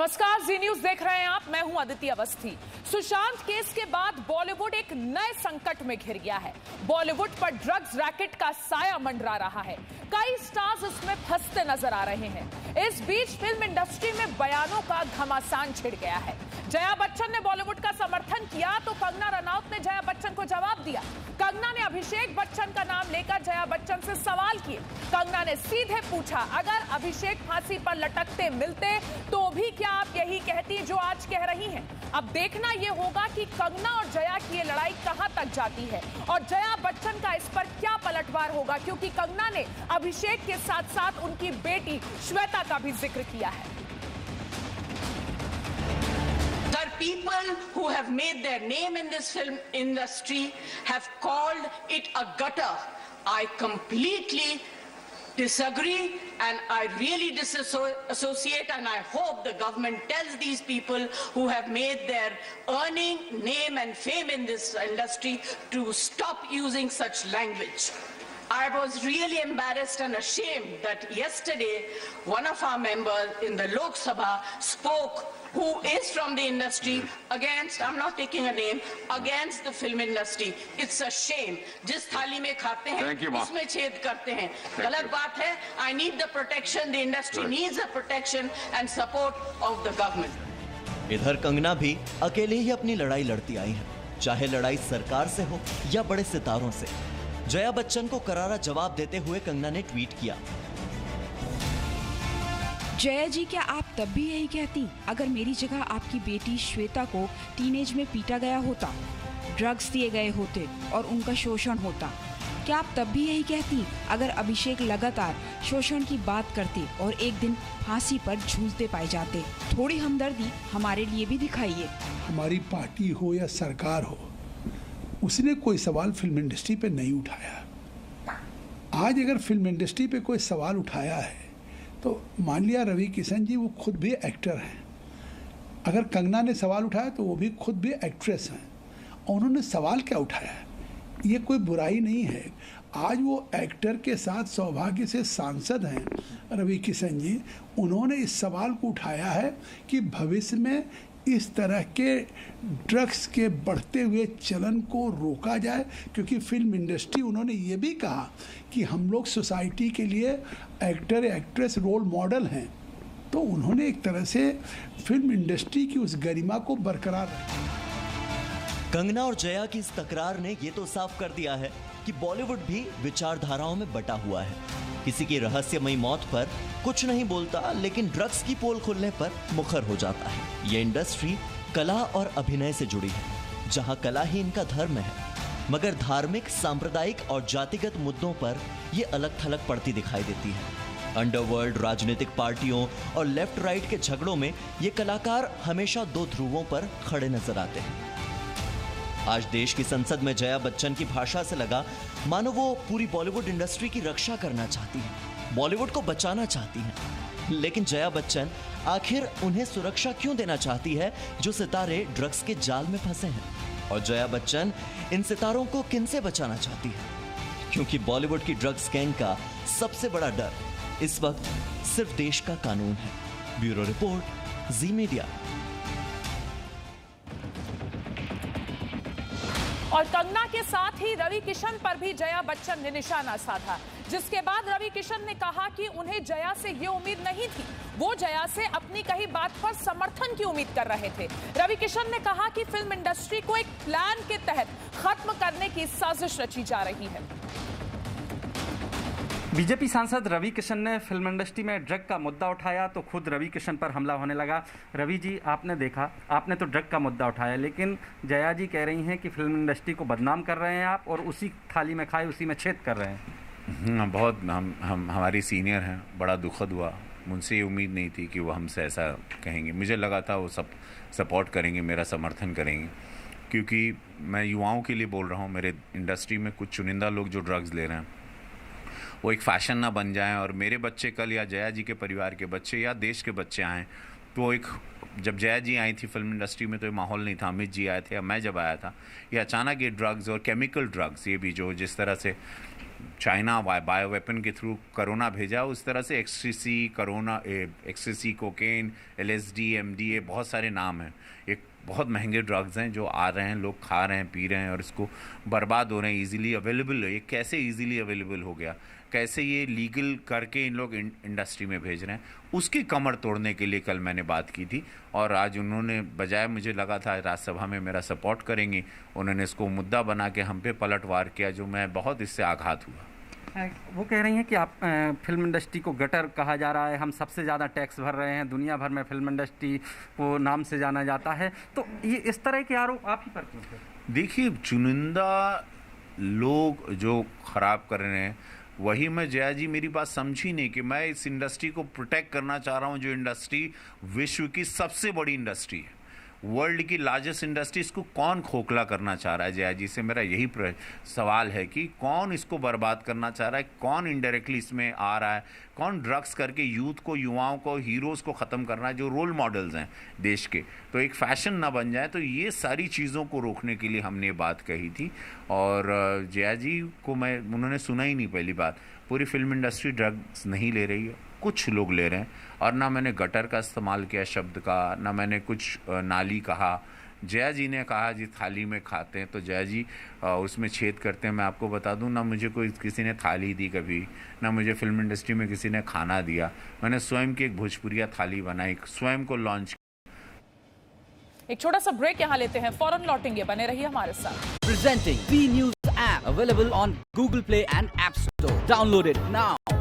नमस्कार, जी न्यूज देख रहे हैं आप। मैं हूं अदिति अवस्थी। सुशांत केस के बाद बॉलीवुड एक नए संकट में घिर गया है। बॉलीवुड पर ड्रग्स रैकेट का साया मंडरा रहा है। कई स्टार्स इसमें फंसते नजर आ रहे हैं। इस बीच फिल्म इंडस्ट्री में बयानों का घमासान छिड़ गया है। जया बच्चन ने बॉलीवुड का समर्थन किया तो कंगना रनौत ने जया बच्चन को जवाब दिया। कंगना ने अभिषेक बच्चन का नाम लेकर जया बच्चन से सवाल किए। कंगना ने सीधे पूछा, अगर अभिषेक फांसी पर लटकते मिलते तो भी क्या आप यही कहती जो आज कह रही हैं? अब देखना यह होगा कि कंगना और जया की ये लड़ाई कहां तक जाती है और जया बच्चन का इस पर क्या पलटवार होगा, क्योंकि कंगना ने अभिषेक के साथ साथ उनकी बेटी श्वेता का भी जिक्र किया है। The people who have made their name in this film industry have called it a gutter. I completely disagree and I really disassociate, and I hope the government tells these people who have made their earning, name and fame in this industry to stop using such language. I was really embarrassed and ashamed that yesterday one of our members in the Lok Sabha spoke, who is from the industry, against, I'm not taking a name, against the film industry. It's a shame. जिस थाली में खाते हैं उसमें छेद करते हैं, गलत बात है। I need the protection, the industry needs the protection and support of the government. इधर कंगना भी अकेले ही अपनी लड़ाई लड़ती आई है, चाहे लड़ाई सरकार से हो या बड़े सितारों से। जया बच्चन को करारा जवाब देते हुए कंगना ने ट्वीट किया, जया जी, क्या आप तब भी यही कहती अगर मेरी जगह आपकी बेटी श्वेता को टीनेज में पीटा गया होता, ड्रग्स दिए गए होते और उनका शोषण होता? क्या आप तब भी यही कहती अगर अभिषेक लगातार शोषण की बात करते और एक दिन फांसी पर झूलते पाए जाते? थोड़ी हमदर्दी हमारे लिए भी दिखाइए। हमारी पार्टी हो या सरकार हो, उसने कोई सवाल फिल्म इंडस्ट्री पे नहीं उठाया। आज अगर फिल्म इंडस्ट्री पे कोई सवाल उठाया है तो मान लिया रवि किशन जी, वो खुद भी एक्टर हैं। अगर कंगना ने सवाल उठाया तो वो भी खुद भी एक्ट्रेस हैं और उन्होंने सवाल क्या उठाया है, ये कोई बुराई नहीं है। आज वो एक्टर के साथ सौभाग्य से सांसद हैं रवि किशन जी, उन्होंने इस सवाल को उठाया है कि भविष्य में इस तरह के ड्रग्स के बढ़ते हुए चलन को रोका जाए, क्योंकि फिल्म इंडस्ट्री, उन्होंने ये भी कहा कि हम लोग सोसाइटी के लिए एक्टर एक्ट्रेस रोल मॉडल हैं, तो उन्होंने एक तरह से फिल्म इंडस्ट्री की उस गरिमा को बरकरार रखा। कंगना और जया की इस तकरार ने ये तो साफ कर दिया है कि बॉलीवुड भी विचारधाराओं में बटा हुआ है। किसी की रहस्यमयी मौत पर कुछ नहीं बोलता, लेकिन ड्रग्स की पोल खुलने पर मुखर हो जाता है। ये इंडस्ट्री कला और अभिनय से जुड़ी है, जहां कला ही इनका धर्म है, मगर धार्मिक, सांप्रदायिक और जातिगत मुद्दों पर ये अलग थलग पड़ती दिखाई देती है। अंडरवर्ल्ड, राजनीतिक पार्टियों और लेफ्ट राइट के झगड़ों में ये कलाकार हमेशा दो ध्रुवों पर खड़े नजर आते हैं। आज देश की संसद में जया बच्चन की भाषा से लगा मानो वो पूरी बॉलीवुड इंडस्ट्री की रक्षा करना चाहती हैं, बॉलीवुड को बचाना चाहती हैं। लेकिन जया बच्चन आखिर उन्हें सुरक्षा क्यों देना चाहती है जो सितारे ड्रग्स के जाल में फंसे हैं? और जया बच्चन इन सितारों को किनसे बचाना चाहती है? क्योंकि बॉलीवुड की ड्रग्स गैंग का सबसे बड़ा डर इस वक्त सिर्फ देश का कानून है। ब्यूरो रिपोर्ट, जी मीडिया। और कंगना के साथ ही रवि किशन पर भी जया बच्चन ने निशाना साधा, जिसके बाद रवि किशन ने कहा कि उन्हें जया से ये उम्मीद नहीं थी। वो जया से अपनी कही बात पर समर्थन की उम्मीद कर रहे थे। रवि किशन ने कहा कि फिल्म इंडस्ट्री को एक प्लान के तहत खत्म करने की साजिश रची जा रही है। बीजेपी सांसद रवि किशन ने फिल्म इंडस्ट्री में ड्रग का मुद्दा उठाया तो खुद रवि किशन पर हमला होने लगा। रवि जी, आपने देखा, आपने तो ड्रग का मुद्दा उठाया, लेकिन जया जी कह रही हैं कि फिल्म इंडस्ट्री को बदनाम कर रहे हैं आप और उसी थाली में खाए उसी में छेद कर रहे हैं। बहुत हम हमारी सीनियर हैं, बड़ा दुखद हुआ। मुझसे ये उम्मीद नहीं थी कि वो हमसे ऐसा कहेंगे। मुझे लगा था वो सब सपोर्ट करेंगे, मेरा समर्थन करेंगे, क्योंकि मैं युवाओं के लिए बोल रहा हूँ। मेरे इंडस्ट्री में कुछ चुनिंदा लोग जो ड्रग्स ले रहे हैं वो एक फ़ैशन ना बन जाएं और मेरे बच्चे कल या जया जी के परिवार के बच्चे या देश के बच्चे आएँ तो एक जब जया जी आई थी फिल्म इंडस्ट्री में तो ये माहौल नहीं था, अमित जी आए थे, अब मैं जब आया था, ये अचानक ये ड्रग्स और केमिकल ड्रग्स, ये भी जो जिस तरह से चाइना बायो वेपन के थ्रू कोरोना भेजा, उस तरह से एक्सटेसी, कोकेन, LSD, MDA, बहुत सारे नाम हैं। एक बहुत महंगे ड्रग्स हैं जो आ रहे हैं, लोग खा रहे हैं, पी रहे हैं और इसको बर्बाद हो रहे हैं, इजीली अवेलेबल है। ये कैसे इजीली अवेलेबल हो गया, कैसे ये लीगल करके इन लोग इंडस्ट्री में भेज रहे हैं, उसकी कमर तोड़ने के लिए कल मैंने बात की थी। और आज उन्होंने बजाय, मुझे लगा था राज्यसभा में मेरा सपोर्ट करेंगी, उन्होंने इसको मुद्दा बना के हम पे पलटवार किया, जो मैं बहुत इससे आघात हुआ। वो कह रही हैं कि आप फिल्म इंडस्ट्री को गटर कहा जा रहा है, हम सबसे ज़्यादा टैक्स भर रहे हैं, दुनिया भर में फिल्म इंडस्ट्री को नाम से जाना जाता है, तो ये इस तरह के आरोप आप ही पर क्यों थे? देखिए, चुनिंदा लोग जो ख़राब कर रहे हैं, वही मैं, जया जी मेरी बात समझी नहीं कि मैं इस इंडस्ट्री को प्रोटेक्ट करना चाह रहा हूँ, जो इंडस्ट्री विश्व की सबसे बड़ी इंडस्ट्री है, वर्ल्ड की लार्जेस्ट इंडस्ट्री, इसको कौन खोखला करना चाह रहा है? जया जी से मेरा यही सवाल है कि कौन इसको बर्बाद करना चाह रहा है, कौन इनडायरेक्टली इसमें आ रहा है, कौन ड्रग्स करके यूथ को, युवाओं को, हीरोज़ को ख़त्म करना है, जो रोल मॉडल्स हैं देश के, तो एक फैशन ना बन जाए। तो ये सारी चीज़ों को रोकने के लिए हमने बात कही थी। और जया जी को उन्होंने सुना ही नहीं। पहली बात, पूरी फिल्म इंडस्ट्री ड्रग्स नहीं ले रही है, कुछ लोग ले रहे हैं, और ना मैंने गटर का इस्तेमाल किया शब्द का, ना मैंने कुछ नाली कहा। जया जी ने कहा जी थाली में खाते हैं, तो जया जी उसमें छेद करते हैं। मैं आपको बता दूं, ना मुझे कोई किसी ने थाली दी कभी, ना मुझे फिल्म इंडस्ट्री में किसी ने खाना दिया। मैंने स्वयं की एक भोजपुरिया थाली बनाई, स्वयं को लॉन्च। एक छोटा सा ब्रेक यहाँ लेते हैं, फौरन लौटेंगे, बने रहिए हमारे साथ। Presenting B News app available on Google Play and App Store. Download it now.